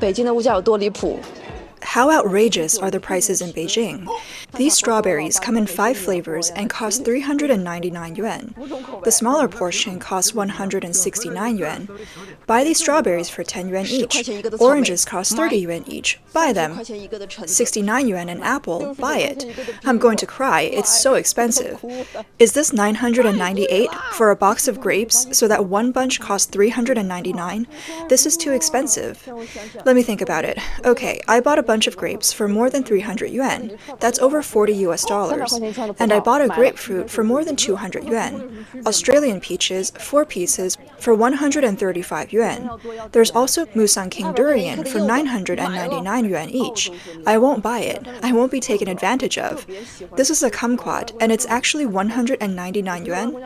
北京的物价有多离谱？ How outrageous are the prices in Beijing? These strawberries come in 5 flavors and cost 399 yuan. The smaller portion costs 169 yuan. Buy these strawberries for 10 yuan each. Oranges cost 30 yuan each. Buy them. 69 yuan an apple. Buy it. I'm going to cry. It's so expensive. Is this 998 for a box of grapes so that one bunch costs 399? This is too expensive. Let me think about it. Okay, I bought a bunch of grapes for more than 300 yuan. That's over 40 US dollars. And I bought a grapefruit for more than 200 yuan. Australian peaches, 4 pieces, for 135 yuan. There's also Musang King Durian for 999 yuan each. I won't buy it. I won't be taken advantage of. This is a kumquat, and it's actually 199 yuan.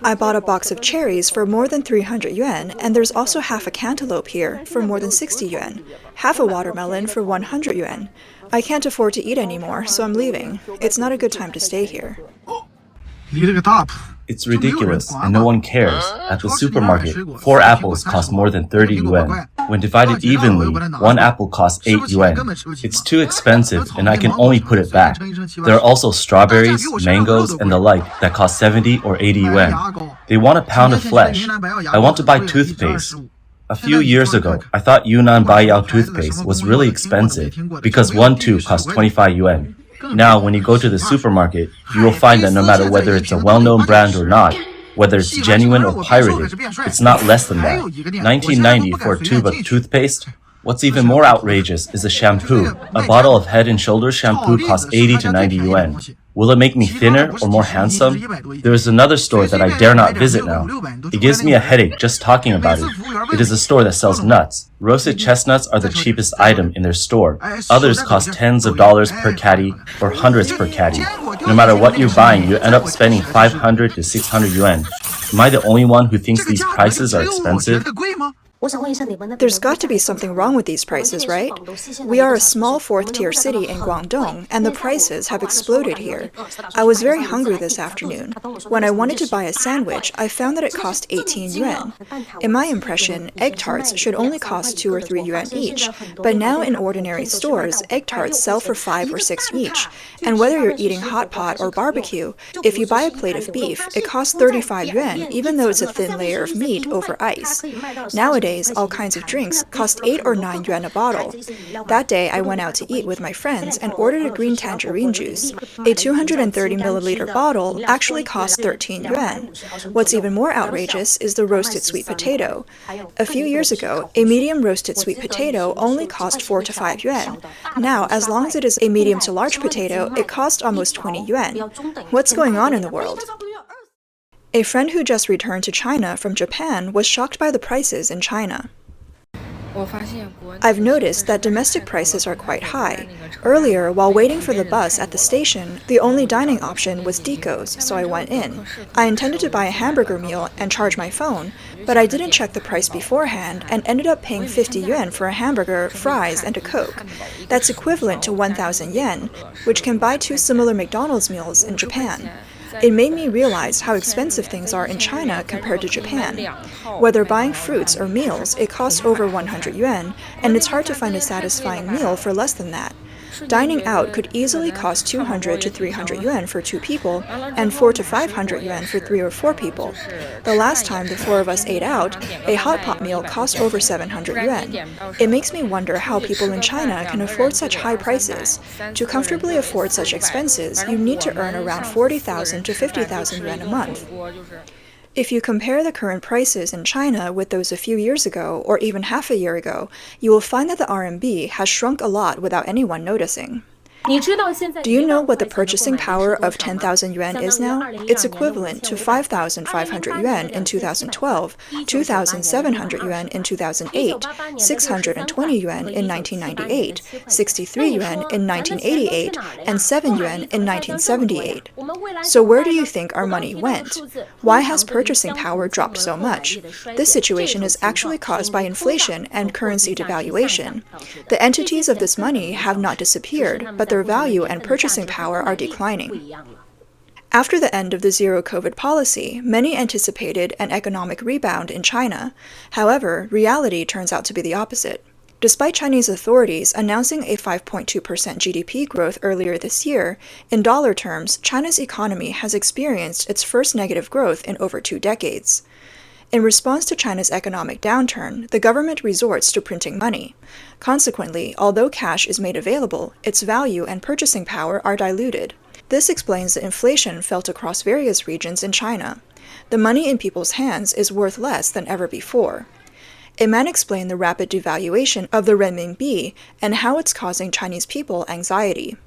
I bought a box of cherries for more than 300 yuan, and there's also half a cantaloupe here for more than 60 yuan. Half a watermelon for 100 yuan. I can't afford to eat anymore, so I'm leaving. It's not a good time to stay here. It's ridiculous, and no one cares. At the supermarket, 4 apples cost more than 30 yuan. When divided evenly, 1 apple costs 8 yuan. It's too expensive, and I can only put it back. There are also strawberries, mangoes, and the like that cost 70 or 80 yuan. They want a pound of flesh. I want to buy toothpaste. A few years ago, I thought Yunnan Baiyao toothpaste was really expensive because one tube cost 25 yuan. Now, when you go to the supermarket, you will find that no matter whether it's a well-known brand or not, whether it's genuine or pirated, it's not less than that. 1990 for a tube of toothpaste? What's even more outrageous is the shampoo. A bottle of Head & Shoulders shampoo costs 80 to 90 yuan. Will it make me thinner or more handsome? There is another store that I dare not visit now. It gives me a headache just talking about it. It is a store that sells nuts. Roasted chestnuts are the cheapest item in their store. Others cost tens of dollars per caddy or hundreds per caddy. No matter what you're buying, you end up spending 500 to 600 yuan. Am I the only one who thinks these prices are expensive? There's got to be something wrong with these prices, right? We are a small 4th-tier city in Guangdong, and the prices have exploded here. I was very hungry this afternoon. When I wanted to buy a sandwich, I found that it cost 18 yuan. In my impression, egg tarts should only cost 2 or 3 yuan each, but now in ordinary stores, egg tarts sell for 5 or 6 each. And whether you're eating hot pot or barbecue, if you buy a plate of beef, it costs 35 yuan, even though it's a thin layer of meat over ice. Nowadays, all kinds of drinks cost 8 or 9 yuan a bottle. That day, I went out to eat with my friends and ordered a green tangerine juice. A 230 milliliter bottle actually cost 13 yuan. What's even more outrageous is the roasted sweet potato. A few years ago, a medium roasted sweet potato only cost 4 to 5 yuan. Now, as long as it is a medium to large potato, it costs almost 20 yuan. What's going on in the world? A friend who just returned to China from Japan was shocked by the prices in China. I've noticed that domestic prices are quite high. Earlier, while waiting for the bus at the station, the only dining option was Dico's, so I went in. I intended to buy a hamburger meal and charge my phone, but I didn't check the price beforehand and ended up paying 50 yuan for a hamburger, fries, and a Coke. That's equivalent to 1,000 yen, which can buy 2 similar McDonald's meals in Japan. It made me realize how expensive things are in China compared to Japan. Whether buying fruits or meals, it costs over 100 yuan, and it's hard to find a satisfying meal for less than that. Dining out could easily cost 200 to 300 yuan for 2 people, and 4 to 500 yuan for 3 or 4 people. The last time the 4 of us ate out, a hot pot meal cost over 700 yuan. It makes me wonder how people in China can afford such high prices. To comfortably afford such expenses, you need to earn around 40,000 to 50,000 yuan a month. If you compare the current prices in China with those a few years ago, or even half a year ago, you will find that the RMB has shrunk a lot without anyone noticing. Do you know what the purchasing power of 10,000 yuan is now? It's equivalent to 5,500 yuan in 2012, 2,700 yuan in 2008, 620 yuan in 1998, 63 yuan in 1988, and 7 yuan in 1978. So where do you think our money went? Why has purchasing power dropped so much? This situation is actually caused by inflation and currency devaluation. The entities of this money have not disappeared, but their value and purchasing power are declining. After the end of the zero-COVID policy, many anticipated an economic rebound in China. However, reality turns out to be the opposite. Despite Chinese authorities announcing a 5.2% GDP growth earlier this year, in dollar terms, China's economy has experienced its first negative growth in over 2 decades. In response to China's economic downturn, the government resorts to printing money. Consequently, although cash is made available, its value and purchasing power are diluted. This explains the inflation felt across various regions in China. The money in people's hands is worth less than ever before. A man explained the rapid devaluation of the renminbi and how it's causing Chinese people anxiety.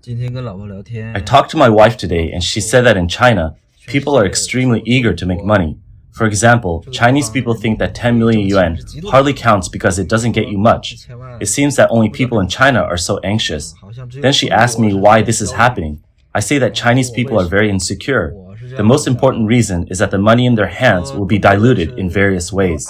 I talked to my wife today and she said that in China, people are extremely eager to make money. For example, Chinese people think that 10 million yuan hardly counts because it doesn't get you much. It seems that only people in China are so anxious. Then she asked me why this is happening. I say that Chinese people are very insecure. The most important reason is that the money in their hands will be diluted in various ways.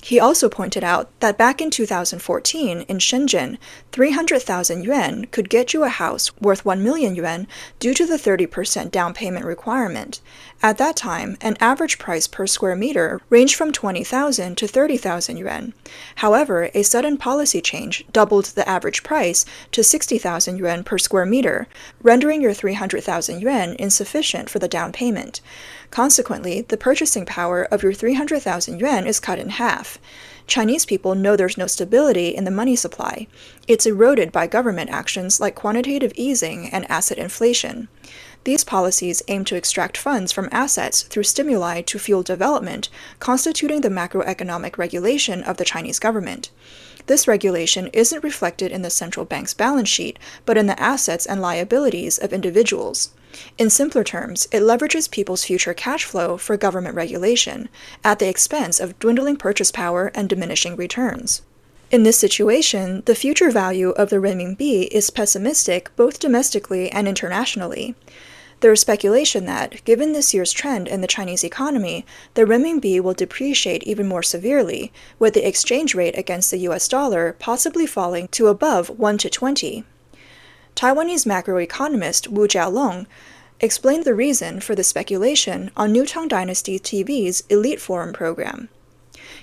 He also pointed out that back in 2014 in Shenzhen, 300,000 yuan could get you a house worth 1 million yuan due to the 30% down payment requirement. At that time, an average price per square meter ranged from 20,000 to 30,000 yuan. However, a sudden policy change doubled the average price to 60,000 yuan per square meter, rendering your 300,000 yuan insufficient for the down payment. Consequently, the purchasing power of your 300,000 yuan is cut in half. Chinese people know there's no stability in the money supply. It's eroded by government actions like quantitative easing and asset inflation. These policies aim to extract funds from assets through stimuli to fuel development, constituting the macroeconomic regulation of the Chinese government. This regulation isn't reflected in the central bank's balance sheet, but in the assets and liabilities of individuals. In simpler terms, it leverages people's future cash flow for government regulation, at the expense of dwindling purchase power and diminishing returns. In this situation, the future value of the renminbi is pessimistic both domestically and internationally. There is speculation that, given this year's trend in the Chinese economy, the renminbi will depreciate even more severely, with the exchange rate against the US dollar possibly falling to above 1 to 20. Taiwanese macroeconomist Wu Jialong explained the reason for the speculation on Newtang Dynasty TV's Elite Forum program.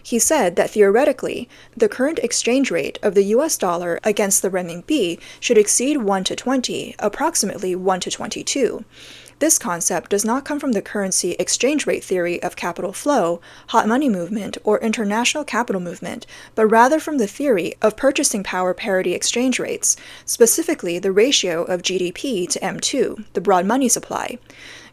He said that theoretically, the current exchange rate of the US dollar against the renminbi should exceed 1 to 20, approximately 1 to 22. This concept does not come from the currency exchange rate theory of capital flow, hot money movement, or international capital movement, but rather from the theory of purchasing power parity exchange rates, specifically the ratio of GDP to M2, the broad money supply.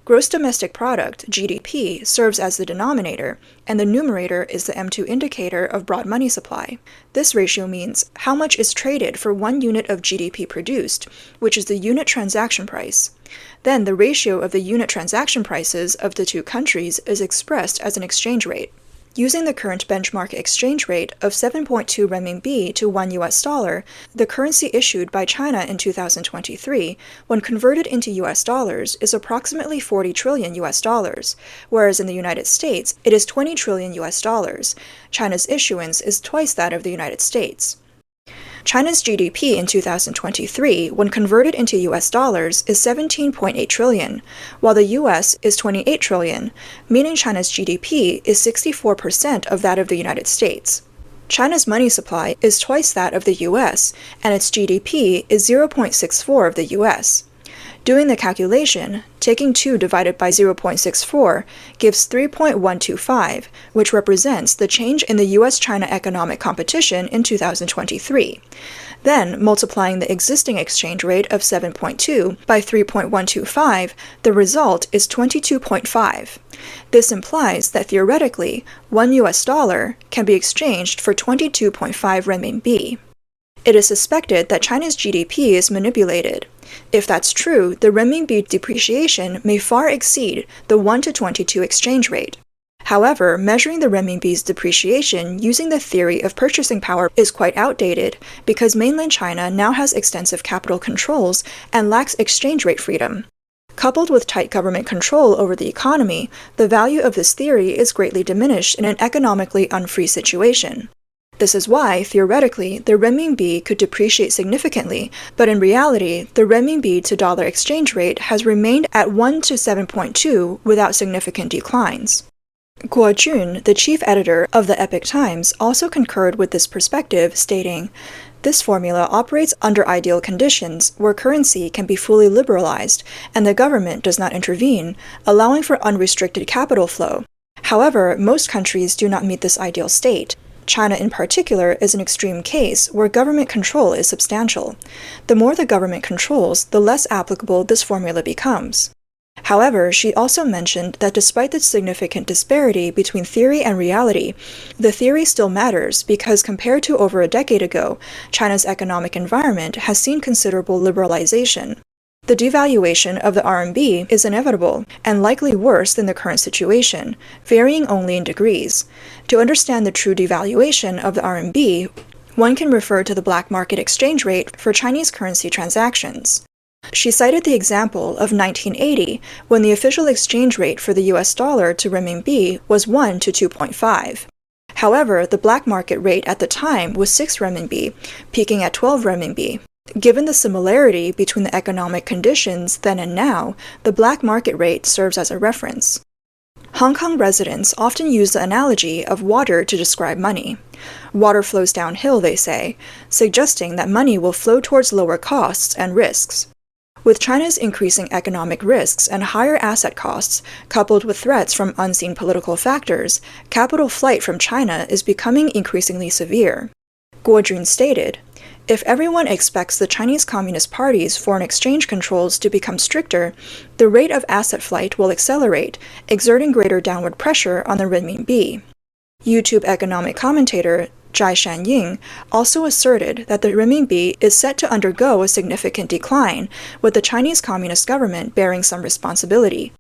Gross domestic product, GDP, serves as the denominator, and the numerator is the M2 indicator of broad money supply. This ratio means how much is traded for 1 unit of GDP produced, which is the unit transaction price. Then the ratio of the unit transaction prices of the two countries is expressed as an exchange rate. Using the current benchmark exchange rate of 7.2 renminbi to 1 US dollar, the currency issued by China in 2023, when converted into US dollars, is approximately 40 trillion US dollars, whereas in the United States, it is 20 trillion US dollars. China's issuance is twice that of the United States. China's GDP in 2023, when converted into US dollars, is 17.8 trillion, while the US is 28 trillion, meaning China's GDP is 64% of that of the United States. China's money supply is twice that of the US, and its GDP is 0.64 of the US. Doing the calculation, taking 2 divided by 0.64 gives 3.125, which represents the change in the US-China economic competition in 2023. Then, multiplying the existing exchange rate of 7.2 by 3.125, the result is 22.5. This implies that theoretically, 1 US dollar can be exchanged for 22.5 renminbi. It is suspected that China's GDP is manipulated. If that's true, the renminbi depreciation may far exceed the 1 to 22 exchange rate. However, measuring the renminbi's depreciation using the theory of purchasing power is quite outdated because mainland China now has extensive capital controls and lacks exchange rate freedom. Coupled with tight government control over the economy, the value of this theory is greatly diminished in an economically unfree situation. This is why, theoretically, the renminbi could depreciate significantly, but in reality, the renminbi to dollar exchange rate has remained at 1 to 7.2 without significant declines. Guo Jun, the chief editor of the Epoch Times, also concurred with this perspective, stating, "This formula operates under ideal conditions where currency can be fully liberalized and the government does not intervene, allowing for unrestricted capital flow. However, most countries do not meet this ideal state. China in particular is an extreme case where government control is substantial. The more the government controls, the less applicable this formula becomes." However, she also mentioned that despite the significant disparity between theory and reality, the theory still matters because compared to over a decade ago, China's economic environment has seen considerable liberalization. The devaluation of the RMB is inevitable and likely worse than the current situation, varying only in degrees. To understand the true devaluation of the RMB, one can refer to the black market exchange rate for Chinese currency transactions. She cited the example of 1980, when the official exchange rate for the US dollar to renminbi was 1 to 2.5. However, the black market rate at the time was 6 renminbi, peaking at 12 renminbi. Given the similarity between the economic conditions then and now, the black market rate serves as a reference. Hong Kong residents often use the analogy of water to describe money. Water flows downhill, they say, suggesting that money will flow towards lower costs and risks. With China's increasing economic risks and higher asset costs, coupled with threats from unseen political factors, capital flight from China is becoming increasingly severe. Guo Jun stated, "If everyone expects the Chinese Communist Party's foreign exchange controls to become stricter, the rate of asset flight will accelerate, exerting greater downward pressure on the renminbi." YouTube economic commentator Zhai Shanying also asserted that the renminbi is set to undergo a significant decline, with the Chinese Communist government bearing some responsibility.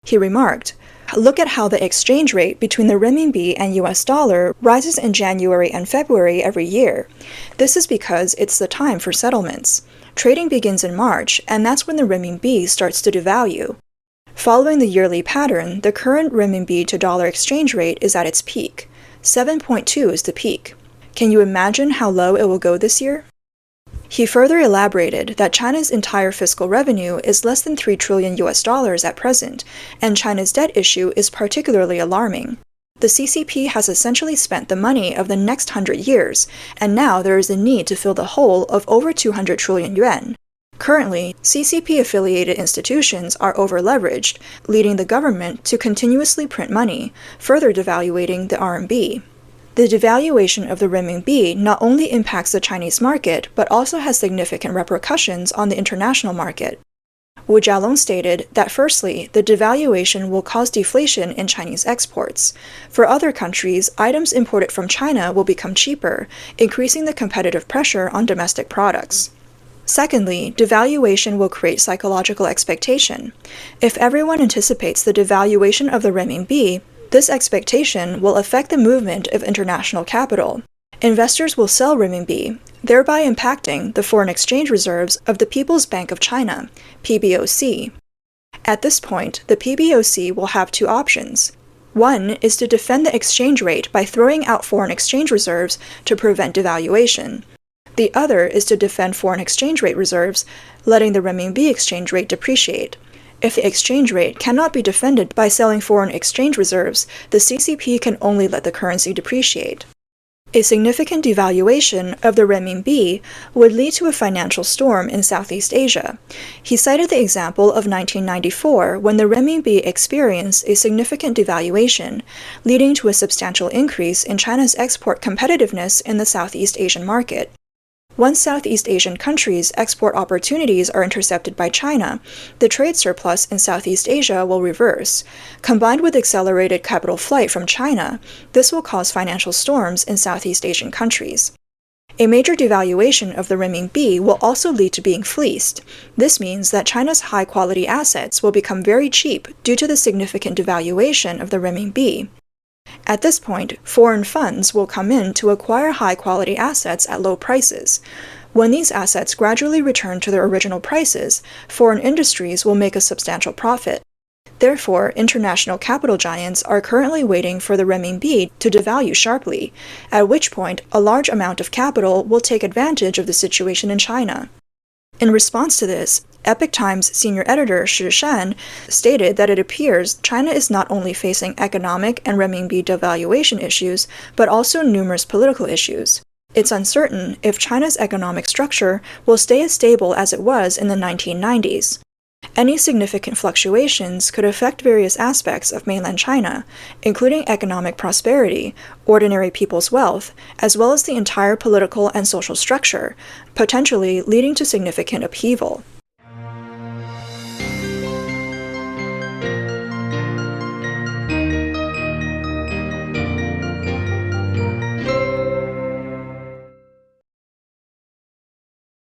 He remarked, "Look at how the exchange rate between the renminbi and US dollar rises in January and February every year. This is because it's the time for settlements. Trading begins in March, and that's when the renminbi starts to devalue. Following the yearly pattern, the current renminbi to dollar exchange rate is at its peak. 7.2 is the peak. Can you imagine how low it will go this year?" He further elaborated that China's entire fiscal revenue is less than 3 trillion US dollars at present, and China's debt issue is particularly alarming. The CCP has essentially spent the money of the next 100 years, and now there is a need to fill the hole of over 200 trillion yuan. Currently, CCP-affiliated institutions are over-leveraged, leading the government to continuously print money, further devaluating the RMB. The devaluation of the renminbi not only impacts the Chinese market, but also has significant repercussions on the international market. Wu Jialong stated that firstly, the devaluation will cause deflation in Chinese exports. For other countries, items imported from China will become cheaper, increasing the competitive pressure on domestic products. Secondly, devaluation will create psychological expectation. If everyone anticipates the devaluation of the renminbi, this expectation will affect the movement of international capital. Investors will sell renminbi, thereby impacting the foreign exchange reserves of the People's Bank of China, PBOC. At this point, the PBOC will have two options. One is to defend the exchange rate by throwing out foreign exchange reserves to prevent devaluation. The other is to defend foreign exchange rate reserves, letting the renminbi exchange rate depreciate. If the exchange rate cannot be defended by selling foreign exchange reserves, the CCP can only let the currency depreciate. A significant devaluation of the renminbi would lead to a financial storm in Southeast Asia. He cited the example of 1994 when the renminbi experienced a significant devaluation, leading to a substantial increase in China's export competitiveness in the Southeast Asian market. Once Southeast Asian countries' export opportunities are intercepted by China, the trade surplus in Southeast Asia will reverse. Combined with accelerated capital flight from China, this will cause financial storms in Southeast Asian countries. A major devaluation of the renminbi will also lead to being fleeced. This means that China's high-quality assets will become very cheap due to the significant devaluation of the renminbi. At this point, foreign funds will come in to acquire high-quality assets at low prices. When these assets gradually return to their original prices, foreign industries will make a substantial profit. Therefore, international capital giants are currently waiting for the renminbi to devalue sharply, at which point a large amount of capital will take advantage of the situation in China. In response to this, Epoch Times senior editor Shi Shan stated that it appears China is not only facing economic and renminbi devaluation issues, but also numerous political issues. It's uncertain if China's economic structure will stay as stable as it was in the 1990s. Any significant fluctuations could affect various aspects of mainland China, including economic prosperity, ordinary people's wealth, as well as the entire political and social structure, potentially leading to significant upheaval.